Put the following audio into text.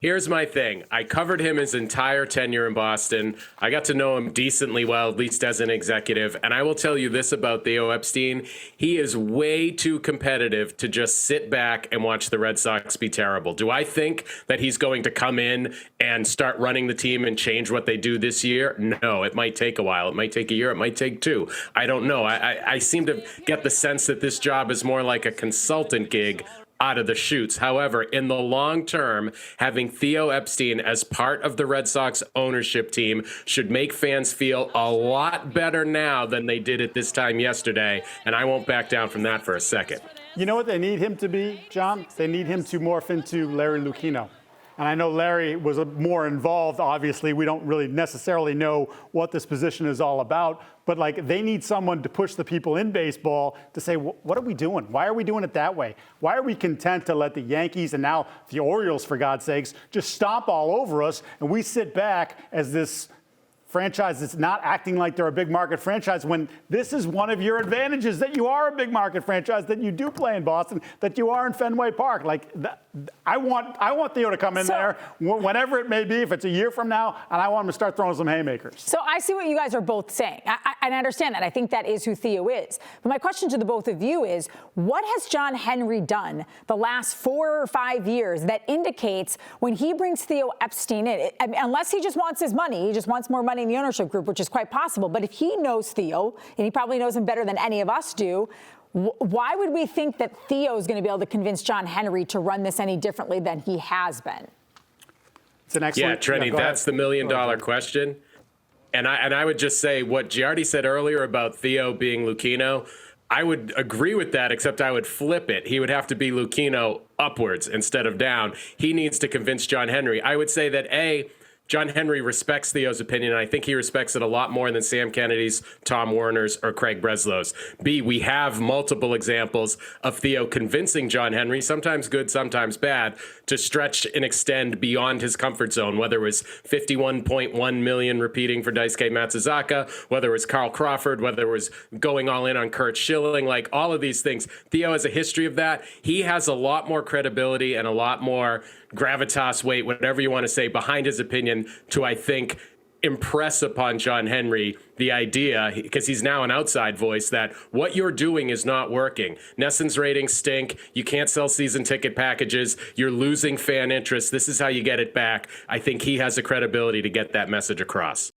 Here's my thing. I covered him his entire tenure in Boston. I got to know him decently well, at least as an executive. And I will tell you this about Theo Epstein. He is way too competitive to just sit back and watch the Red Sox be terrible. Do I think that he's going to come in and start running the team and change what they do this year? No, it might take a while. It might take a year. It might take two. I don't know. I seem to get the sense that this job is more like a consultant gig out of the chutes. However, in the long term, having Theo Epstein as part of the Red Sox ownership team should make fans feel a lot better now than they did at this time yesterday, and I won't back down from that for a second. You know what they need him to be, John? They need him to morph into Larry Lucchino. And I know Larry was more involved, obviously. We don't really necessarily know what this position is all about. But, like, they need someone to push the people in baseball to say, what are we doing? Why are we doing it that way? Why are we content to let the Yankees and now the Orioles, for God's sakes, just stomp all over us, and we sit back as this franchise that's not acting like they're a big market franchise, when this is one of your advantages, that you are a big market franchise, that you do play in Boston, that you are in Fenway Park. Like, I want Theo to come in there whenever it may be, if it's a year from now, and I want him to start throwing some haymakers. So I see what you guys are both saying. I understand that. I think that is who Theo is. But my question to the both of you is, what has John Henry done the last 4 or 5 years that indicates when he brings Theo Epstein in, unless he just wants his money, he just wants more money in the ownership group, which is quite possible. But if he knows Theo, and he probably knows him better than any of us do, why would we think that Theo is going to be able to convince John Henry to run this any differently than he has been? It's an excellent. Yeah, Trenny, that's the $1 million question. And I would just say what Giardi said earlier about Theo being Lucchino, I would agree with that, except I would flip it. He would have to be Lucchino upwards instead of down. He needs to convince John Henry. I would say that, A, John Henry respects Theo's opinion, and I think he respects it a lot more than Sam Kennedy's, Tom Werner's, or Craig Breslow's. B, we have multiple examples of Theo convincing John Henry, sometimes good, sometimes bad, to stretch and extend beyond his comfort zone, whether it was $51.1 million repeating for Daisuke Matsuzaka, whether it was Carl Crawford, whether it was going all in on Kurt Schilling, like all of these things. Theo has a history of that. He has a lot more credibility and a lot more gravitas, weight, whatever you want to say, behind his opinion to, I think, impress upon John Henry the idea, because he's now an outside voice, that what you're doing is not working. Nesson's ratings stink. You can't sell season ticket packages. You're losing fan interest. This is how you get it back. I think he has the credibility to get that message across.